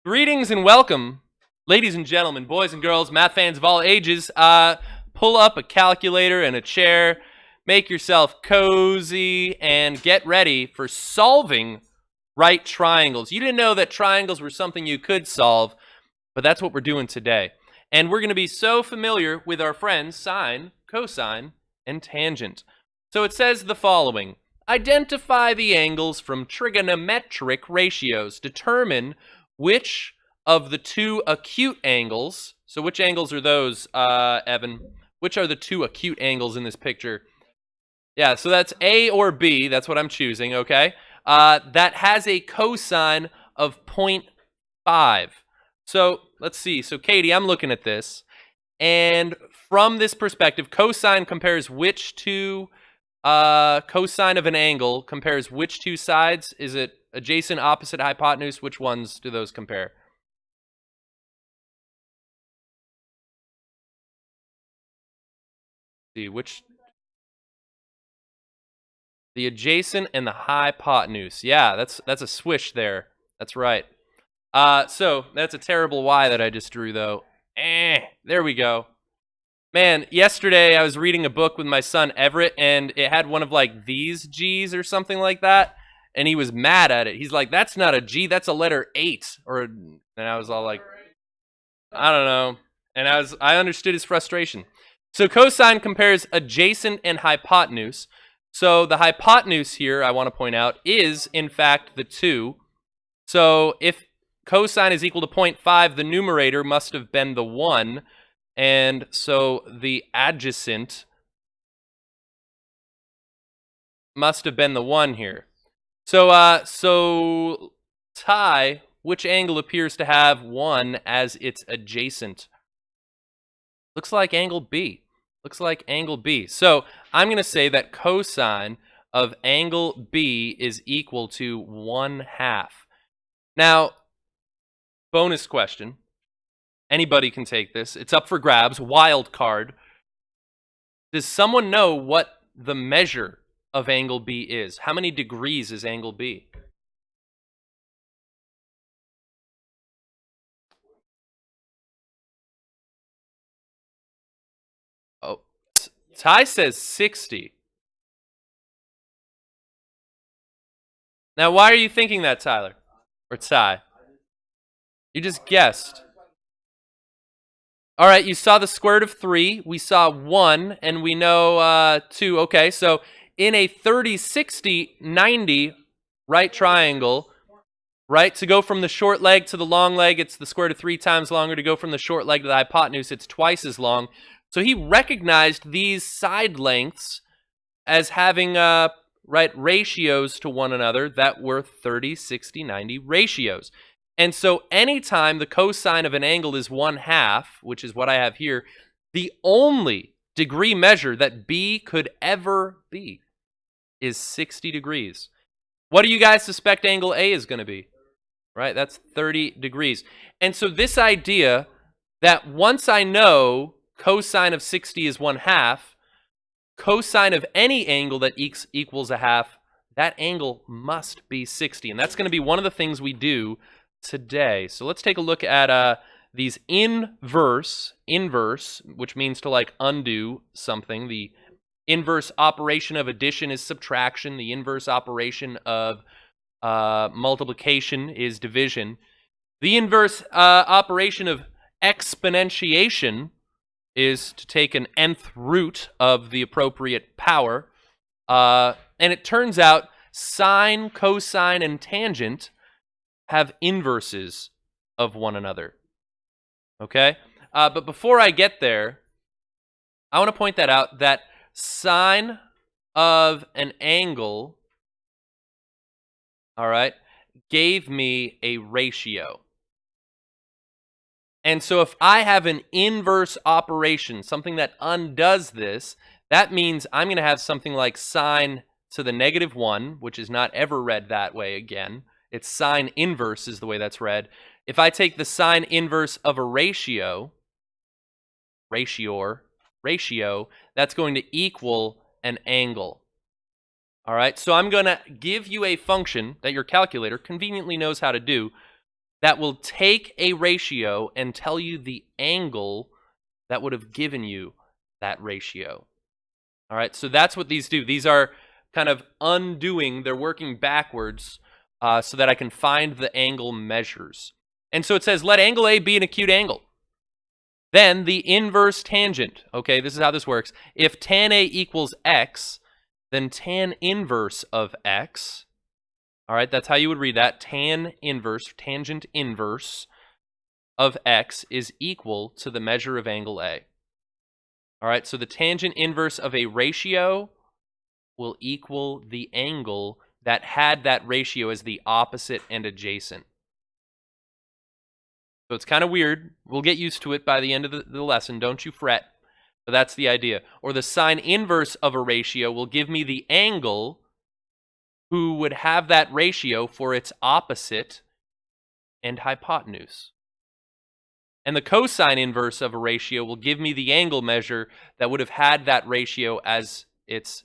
Greetings and welcome, ladies and gentlemen, boys and girls, math fans of all ages. Pull up a calculator and a chair, make yourself cozy, and get ready for solving right triangles. You didn't know that triangles were something you could solve, but that's what we're doing today. And we're going to be so familiar with our friends sine, cosine, and tangent. So it says the following: identify the angles from trigonometric ratios. Determine which of the two acute angles, so which angles are those, Evan? Which are the two acute angles in this picture? Yeah, so that's A or B, that's what I'm choosing, okay? That has a cosine of 0.5. So let's see, so Katie, I'm looking at this, and from this perspective, cosine compares which two, cosine of an angle compares which two sides? Is it adjacent, opposite, hypotenuse? Which ones do those compare? See, which? The adjacent and the hypotenuse. Yeah, that's a swish there. That's right. So that's a terrible Y that I just drew, though. There we go. Man, yesterday I was reading a book with my son Everett, and it had one of like these G's or something like that, and he was mad at it. He's like, "That's not a G, that's a letter 8." And I was all like, "I don't know." And I understood his frustration. So cosine compares adjacent and hypotenuse. So the hypotenuse here, I want to point out, is in fact the 2. So if cosine is equal to 0.5, the numerator must have been the 1. And so the adjacent must have been the 1 here. So Ty, which angle appears to have 1 as its adjacent? Looks like angle B. Looks like angle B. So I'm going to say that cosine of angle B is equal to 1/2. Now, bonus question. Anybody can take this. It's up for grabs. Wild card. Does someone know what the measure of angle B is? How many degrees is angle B? Oh, Ty says 60. Now, why are you thinking that, Tyler? Or Ty? You just guessed. All right, you saw the square root of 3. We saw 1, and we know 2. Okay, so in a 30, 60, 90 right triangle, right, to go from the short leg to the long leg, it's the square root of 3 times longer. To go from the short leg to the hypotenuse, it's twice as long. So he recognized these side lengths as having ratios to one another that were 30, 60, 90 ratios. And so anytime the cosine of an angle is 1/2, which is what I have here, the only degree measure that B could ever be is 60 degrees. What do you guys suspect angle A is going to be? Right, that's 30 degrees. And so this idea that once I know cosine of 60 is 1/2, cosine of any angle that equals 1/2, that angle must be 60. And that's going to be one of the things we do today. So let's take a look at these inverse, which means to like undo something. The inverse operation of addition is subtraction. The inverse operation of multiplication is division. The inverse operation of exponentiation is to take an nth root of the appropriate power. And it turns out sine, cosine, and tangent have inverses of one another. Okay? But before I get there, I want to point that out, that sine of an angle, all right, gave me a ratio. And so if I have an inverse operation, something that undoes this, that means I'm going to have something like sine to the -1, which is not ever read that way again. It's sine inverse is the way that's read. If I take the sine inverse of a ratio, that's going to equal an angle. All right, so I'm going to give you a function that your calculator conveniently knows how to do, that will take a ratio and tell you the angle that would have given you that ratio. All right, so that's what these do. These are kind of undoing, they're working backwards so that I can find the angle measures. And so it says, let angle A be an acute angle. Then the inverse tangent, okay, this is how this works. If tan A equals x, then tan inverse of x, all right, that's how you would read that, tan inverse, tangent inverse of x is equal to the measure of angle A. All right, so the tangent inverse of a ratio will equal the angle that had that ratio as the opposite and adjacent. So it's kind of weird. We'll get used to it by the end of the lesson. Don't you fret. But that's the idea. Or the sine inverse of a ratio will give me the angle who would have that ratio for its opposite and hypotenuse. And the cosine inverse of a ratio will give me the angle measure that would have had that ratio as its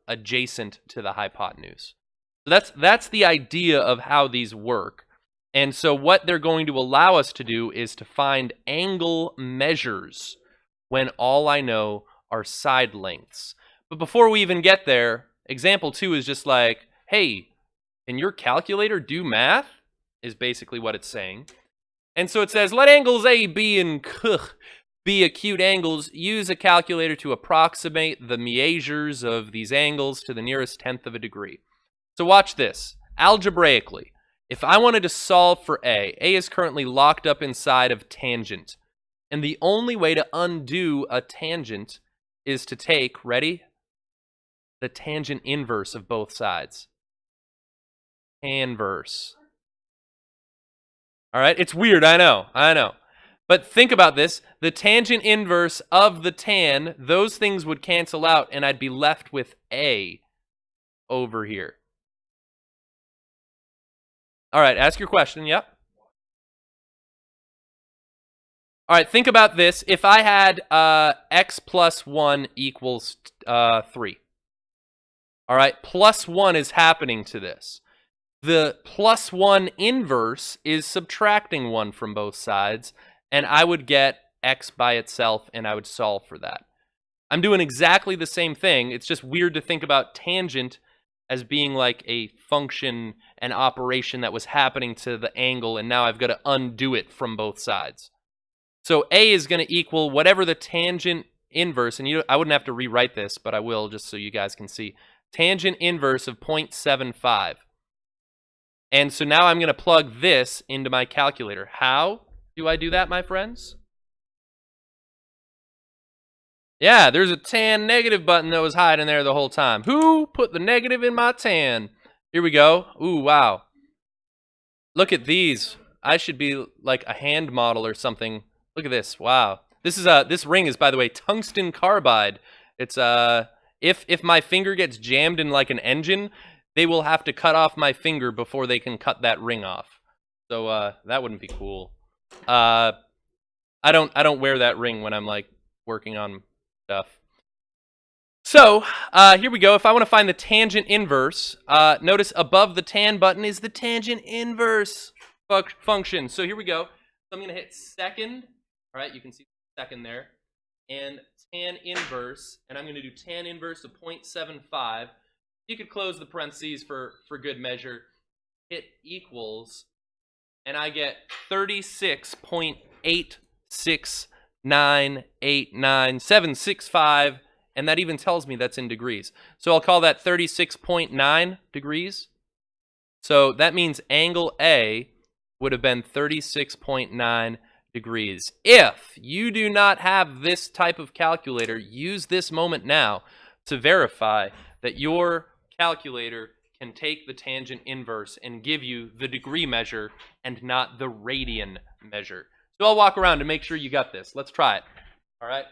adjacent to the hypotenuse. So that's the idea of how these work. And so what they're going to allow us to do is to find angle measures when all I know are side lengths. But before we even get there, example 2 is just like, hey, can your calculator do math? Is basically what it's saying. And so it says, let angles A, B, and C be acute angles. Use a calculator to approximate the measures of these angles to the nearest tenth of a degree. So watch this. Algebraically, if I wanted to solve for A is currently locked up inside of tangent. And the only way to undo a tangent is to take, ready? The tangent inverse of both sides. Tanverse. All right, it's weird, I know. But think about this. The tangent inverse of the tan, those things would cancel out, and I'd be left with A over here. All right, ask your question, yep. All right, think about this. If I had x plus 1 equals 3. All right, plus 1 is happening to this. The plus 1 inverse is subtracting 1 from both sides, and I would get x by itself, and I would solve for that. I'm doing exactly the same thing. It's just weird to think about tangent as being like a function, an operation that was happening to the angle, and now I've got to undo it from both sides. So A is going to equal whatever the tangent inverse, and I wouldn't have to rewrite this, but I will just so you guys can see. Tangent inverse of 0.75. And so now I'm going to plug this into my calculator. How do I do that, my friends? Yeah, there's a tan negative button that was hiding there the whole time. Who put the negative in my tan? Here we go. Ooh, wow. Look at these. I should be like a hand model or something. Look at this. Wow. This ring is, by the way, tungsten carbide. It's if my finger gets jammed in like an engine, they will have to cut off my finger before they can cut that ring off. So that wouldn't be cool. I don't wear that ring when I'm like working on stuff. So here we go. If I want to find the tangent inverse, notice above the tan button is the tangent inverse function. So here we go. So I'm going to hit second. All right, you can see second there. And tan inverse, and I'm going to do tan inverse of 0.75. You could close the parentheses for good measure. Hit equals, and I get 36.869896765, and that even tells me that's in degrees. So I'll call that 36.9 degrees. So that means angle A would have been 36.9 degrees. If you do not have this type of calculator, use this moment now to verify that your calculator can take the tangent inverse and give you the degree measure and not the radian measure. So I'll walk around to make sure you got this. Let's try it. All right.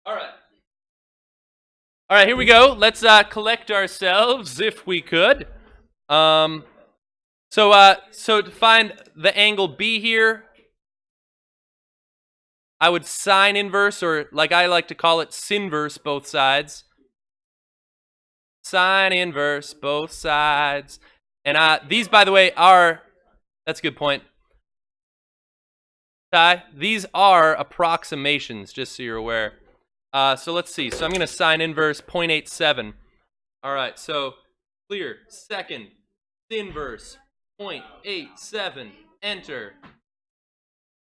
All right. All right, here we go. Let's collect ourselves, if we could. So to find the angle B here, I would sine inverse, or like I like to call it, sinverse both sides. Sine inverse both sides. And these, by the way, are, that's a good point, Ty. These are approximations, just so you're aware. So let's see. So I'm going to sine inverse 0.87. All right, so clear. Second, inverse 0.87. Enter.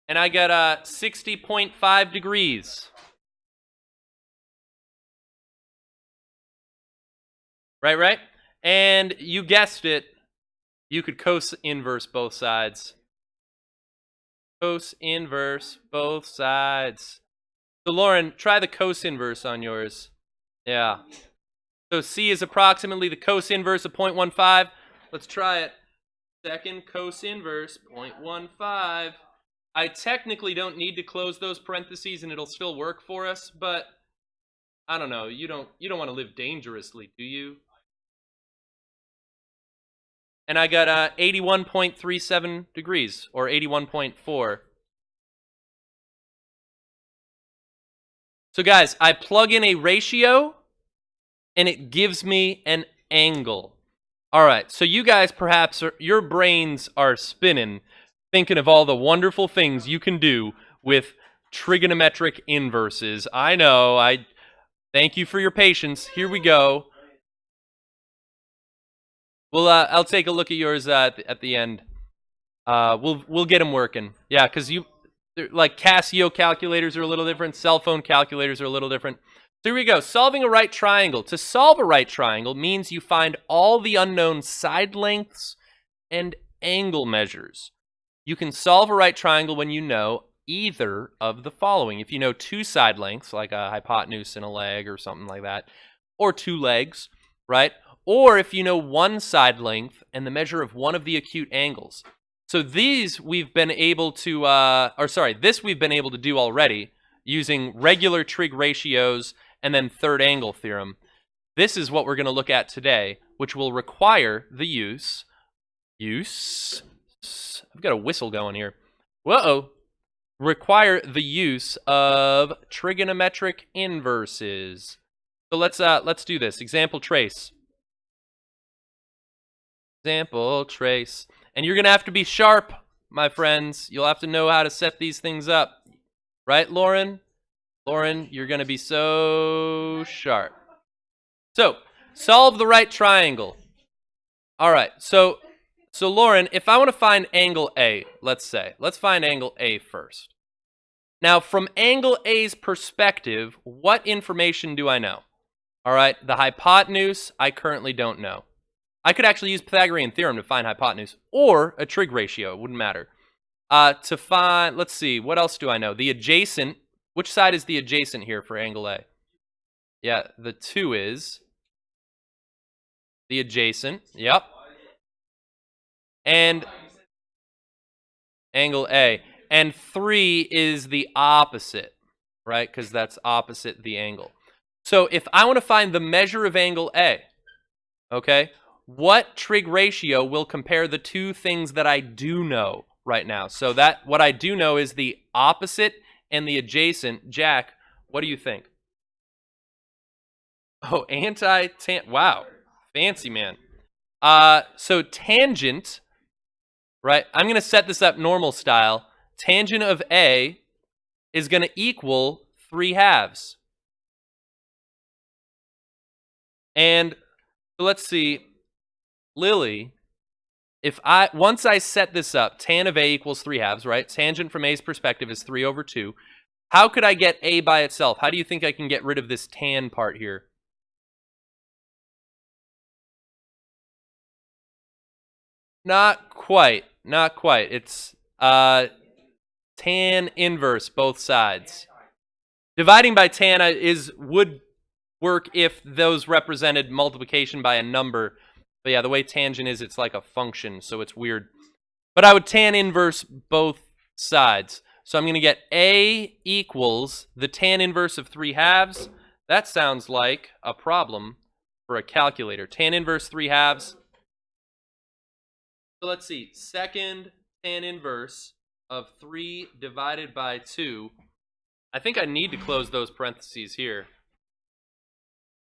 And I got 60.5 degrees. Right? And you guessed it, you could cos inverse both sides. Cos inverse both sides. So Lauren, try the cos inverse on yours. Yeah. So C is approximately the cos inverse of 0.15. Let's try it. Second cos inverse 0.15. I technically don't need to close those parentheses and it'll still work for us, but I don't know. You don't want to live dangerously, do you? And I got 81.37 degrees, or 81.4. So guys, I plug in a ratio, and it gives me an angle. All right, so you guys perhaps, your brains are spinning, thinking of all the wonderful things you can do with trigonometric inverses. I know, thank you for your patience. Here we go. Well, I'll take a look at yours at the end. We'll get them working. Yeah, because like Casio calculators are a little different. Cell phone calculators are a little different. So here we go. Solving a right triangle. To solve a right triangle means you find all the unknown side lengths and angle measures. You can solve a right triangle when you know either of the following. If you know two side lengths, like a hypotenuse and a leg or something like that, or two legs, right? Or if you know one side length and the measure of one of the acute angles. So these we've been able to, this we've been able to do already using regular trig ratios and then third angle theorem. This is what we're going to look at today, which will require the use, I've got a whistle going here. Whoa. Require the use of trigonometric inverses. So let's do this. Example trace. Example trace. And you're going to have to be sharp, my friends. You'll have to know how to set these things up. Right, Lauren? Lauren, you're going to be so sharp. So, solve the right triangle. All right, so Lauren, if I want to find angle A, let's find angle A first. Now, from angle A's perspective, what information do I know? All right, the hypotenuse, I currently don't know. I could actually use Pythagorean Theorem to find hypotenuse, or a trig ratio, it wouldn't matter. To find, let's see, what else do I know? The adjacent, which side is the adjacent here for angle A? Yeah, the 2 is the adjacent, yep. And angle A. And 3 is the opposite, right? Because that's opposite the angle. So if I want to find the measure of angle A, okay, what trig ratio will compare the two things that I do know right now? So that what I do know is the opposite and the adjacent. Jack, what do you think? Oh, wow, fancy man. So tangent, right? I'm going to set this up normal style. Tangent of A is going to equal 3/2. And so let's see, Lily, once I set this up, tan of A equals 3/2, right? Tangent from A's perspective is 3/2. How could I get A by itself? How do you think I can get rid of this tan part here? Not quite. Not quite. It's tan inverse both sides. Dividing by tan would work if those represented multiplication by a number. But yeah, the way tangent is, it's like a function, so it's weird. But I would tan inverse both sides. So I'm going to get A equals the tan inverse of 3/2. That sounds like a problem for a calculator. Tan inverse 3/2. So let's see. Second tan inverse of 3 divided by 2. I think I need to close those parentheses here.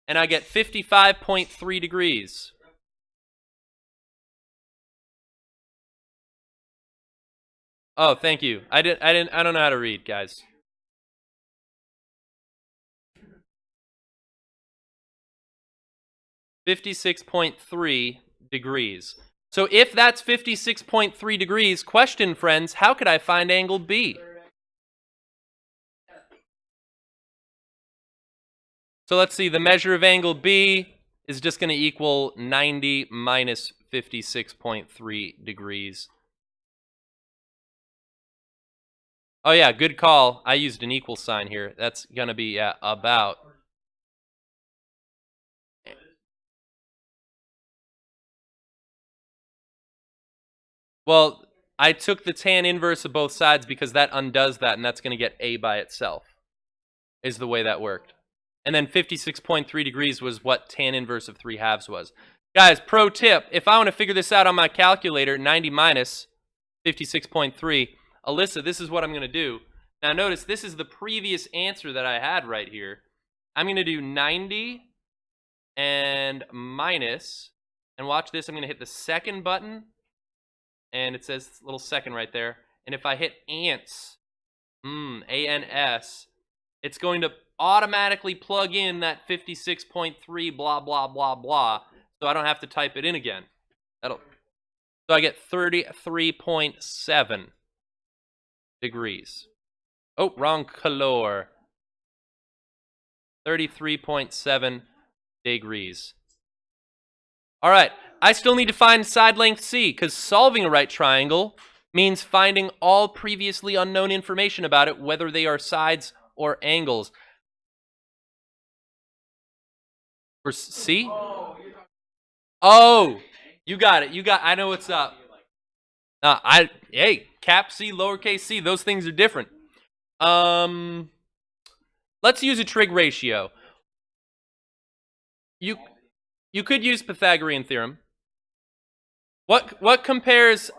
And I get 55.3 degrees. Oh, thank you. I don't know how to read, guys. $56.3 degrees. So if that's 56.3 degrees, question, friends, how could I find angle B? So let's see, the measure of angle B is just going to equal 90 minus 56.3 degrees. Oh yeah, good call. I used an equal sign here. That's going to be about. Well, I took the tan inverse of both sides because that undoes that, and that's going to get A by itself, is the way that worked. And then 56.3 degrees was what tan inverse of 3/2 was. Guys, pro tip, if I want to figure this out on my calculator, 90 minus 56.3, Alyssa, this is what I'm going to do. Now notice, this is the previous answer that I had right here. I'm going to do 90 and minus, and watch this, I'm going to hit the second button, and it says little second right there. And if I hit ants, A-N-S, it's going to automatically plug in that 56.3 blah, blah, blah, blah, so I don't have to type it in again. So I get 33.7 degrees. Oh, wrong color. 33.7 degrees. All right, I still need to find side length C, because solving a right triangle means finding all previously unknown information about it, whether they are sides or angles. For C? Oh, you got it. I know what's up. Hey, cap C, lowercase c, those things are different. Let's use a trig ratio. You could use Pythagorean Theorem. What compares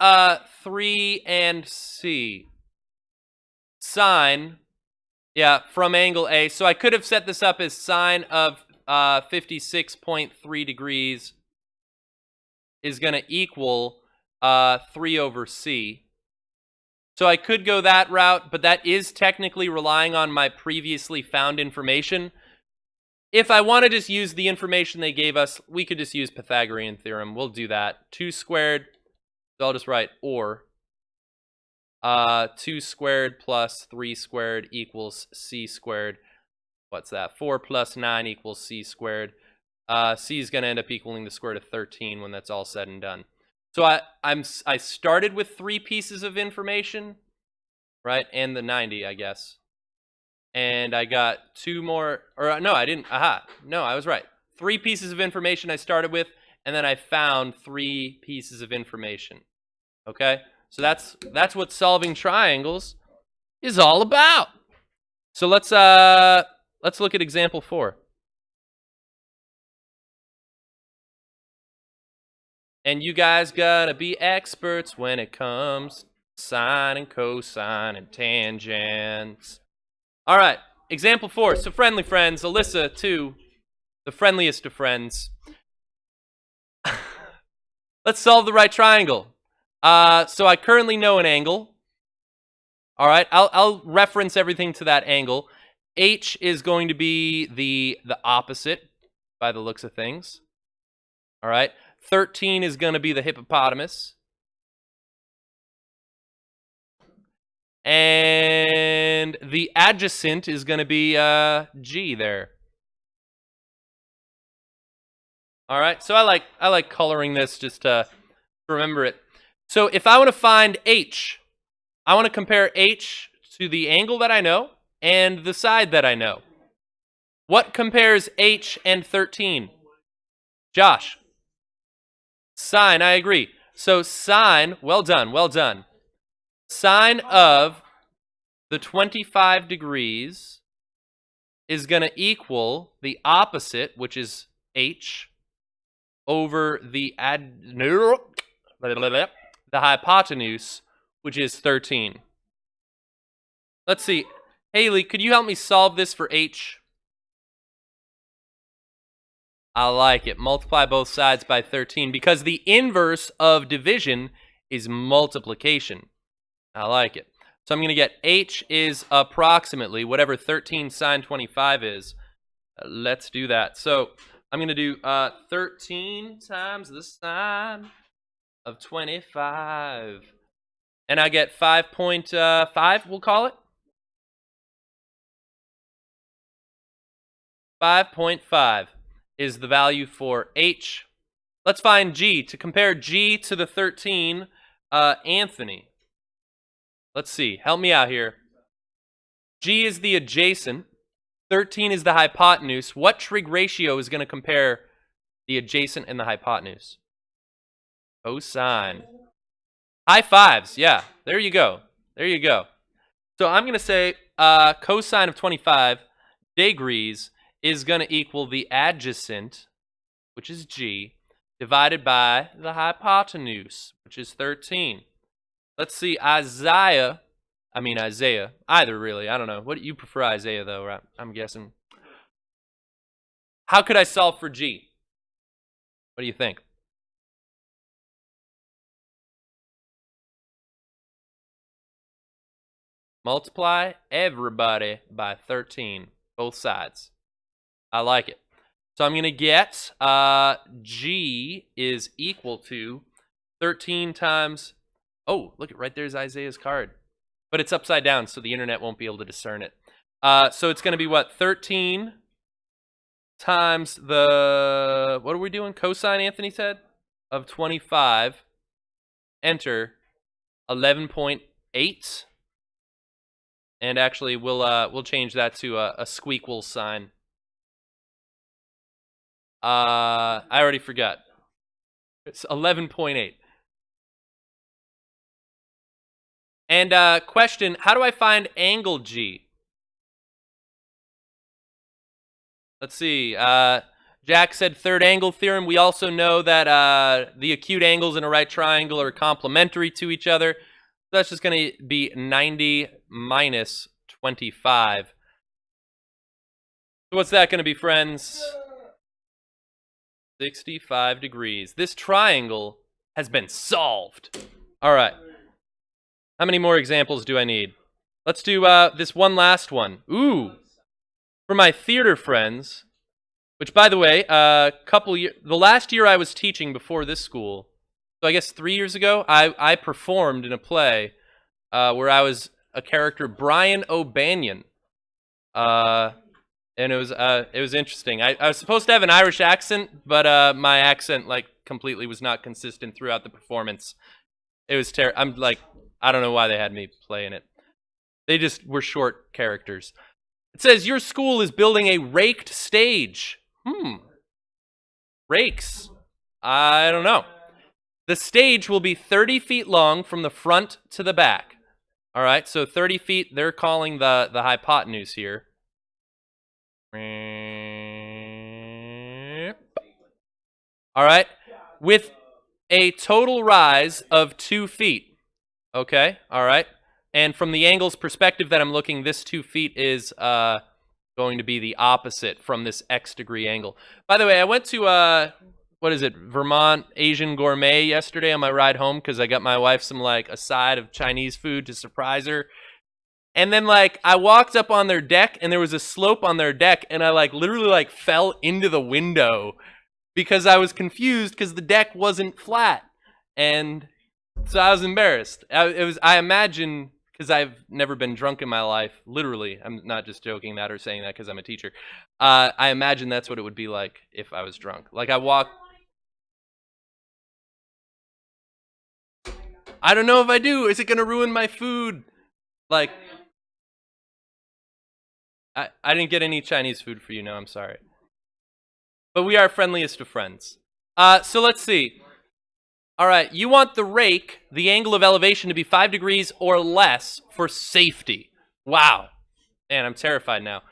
3 and C? Sine, yeah, from angle A. So I could have set this up as sine of 56.3 degrees is going to equal 3 over C. So I could go that route, but that is technically relying on my previously found information. If I want to just use the information they gave us, we could just use Pythagorean Theorem. We'll do that. 2 squared, so I'll just write or. 2 squared plus 3 squared equals C squared. What's that? 4 plus 9 equals C squared. C is going to end up equaling the square root of 13 when that's all said and done. So I started with 3 pieces of information, right? And the 90, I guess. And I got 2 more, or no, I didn't. Aha, no, I was right. 3 pieces of information I started with, and then I found 3 pieces of information. Okay? So that's what solving triangles is all about. So let's look at example 4. And you guys gotta be experts when it comes to sine and cosine and tangents. All right, example 4. So friendly friends, Alyssa too, the friendliest of friends. Let's solve the right triangle. So I currently know an angle. All right, I'll reference everything to that angle. H is going to be the opposite by the looks of things. All right, 13 is going to be the hippopotamus. And the adjacent is going to be G there. All right, so I like coloring this just to remember it. So if I want to find h, I want to compare h to the angle that I know and the side that I know. What compares h and 13? Josh? Sine, I agree. So sine, well done, well done. Sine of the 25 degrees is going to equal the opposite, which is h, over the hypotenuse, which is 13. Let's see. Haley, could you help me solve this for h? I like it. Multiply both sides by 13 because the inverse of division is multiplication. I like it. So I'm going to get h is approximately whatever 13 sine 25 is. Let's do that. So I'm going to do 13 times the sine of 25. And I get 5.5, we'll call it. 5.5 is the value for h. Let's find g. To compare g to the 13, Anthony. Let's see. Help me out here. G is the adjacent. 13 is the hypotenuse. What trig ratio is going to compare the adjacent and the hypotenuse? Cosine. High fives. Yeah. There you go. There you go. So I'm going to say cosine of 25 degrees is going to equal the adjacent, which is g, divided by the hypotenuse, which is 13. Let's see, Isaiah, either really, I don't know. What do you prefer, Isaiah, though, right? I'm guessing. How could I solve for g? What do you think? Multiply everybody by 13, both sides. I like it. So I'm going to get g is equal to 13 times... Oh, look, right there's Isaiah's card. But it's upside down, so the internet won't be able to discern it. So it's going to be, what, 13 times the... What are we doing? Cosine, Anthony said? Of 25. Enter 11.8. And actually, we'll change that to a squeakle sign. I already forgot. It's 11.8. And question, how do I find angle G? Let's see. Jack said third angle theorem. We also know that the acute angles in a right triangle are complementary to each other. So that's just going to be 90 minus 25. So what's that going to be, friends? 65 degrees. This triangle has been solved. All right. How many more examples do I need? Let's do this one last one. Ooh. For my theater friends, which, by the way, the last year I was teaching before this school, so I guess 3 years ago, I performed in a play where I was a character, Brian O'Banion. And it was interesting. I was supposed to have an Irish accent, but my accent completely was not consistent throughout the performance. It was terrible. I don't know why they had me playing it. They just were short characters. It says your school is building a raked stage. Rakes. I don't know. The stage will be 30 feet long from the front to the back. All right, so 30 feet, they're calling the hypotenuse here. All right, with a total rise of 2 feet. Okay, all right. And from the angle's perspective that I'm looking, this 2 feet is going to be the opposite from this X degree angle. By the way, I went to, Vermont Asian Gourmet yesterday on my ride home because I got my wife some, a side of Chinese food to surprise her. And then, I walked up on their deck, and there was a slope on their deck, and I, literally, fell into the window because I was confused because the deck wasn't flat. And so I was embarrassed. I imagine, because I've never been drunk in my life, literally, I'm not just joking that or saying that because I'm a teacher. I imagine that's what it would be like if I was drunk. I walked... I don't know if I do. Is it going to ruin my food? Like, I didn't get any Chinese food for you, no, I'm sorry. But we are friendliest of friends. So let's see. All right, you want the rake, the angle of elevation, to be 5 degrees or less for safety. Wow. Man, I'm terrified now.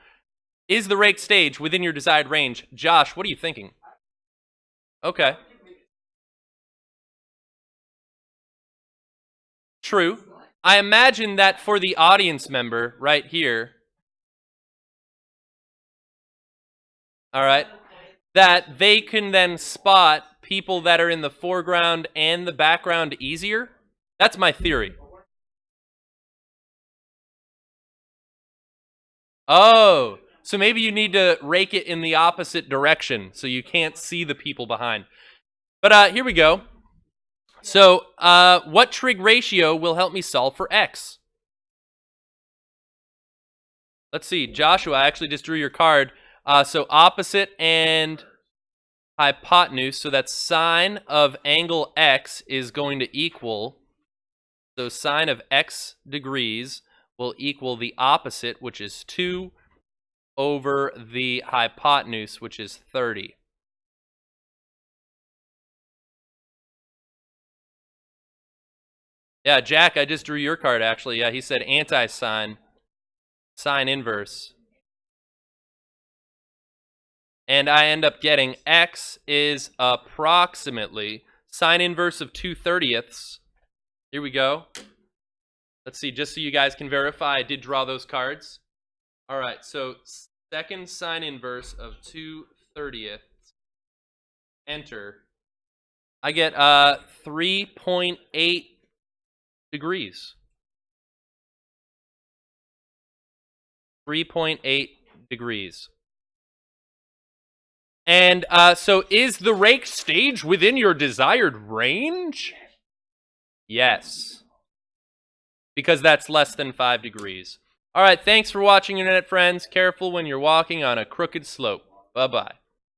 Is the rake stage within your desired range? Josh, what are you thinking? Okay. True. I imagine that for the audience member right here, all right, that they can then spot people that are in the foreground and the background easier. That's my theory. Oh, so maybe you need to rake it in the opposite direction so you can't see the people behind. But here we go. So what trig ratio will help me solve for x? Let's see, Joshua, I actually just drew your card. So opposite and hypotenuse, so that sine of angle x is going to equal, so sine of x degrees will equal the opposite, which is 2, over the hypotenuse, which is 30. Yeah, Jack, I just drew your card, actually. Yeah, he said anti-sine, sine inverse. And I end up getting x is approximately sine inverse of 2/30. Here we go. Let's see, just so you guys can verify, I did draw those cards. All right, so second sine inverse of 2/30. Enter. I get 3.8 degrees. 3.8 degrees. And so is the rake stage within your desired range? Yes. Because that's less than 5 degrees. All right, thanks for watching, Internet friends. Careful when you're walking on a crooked slope. Bye-bye.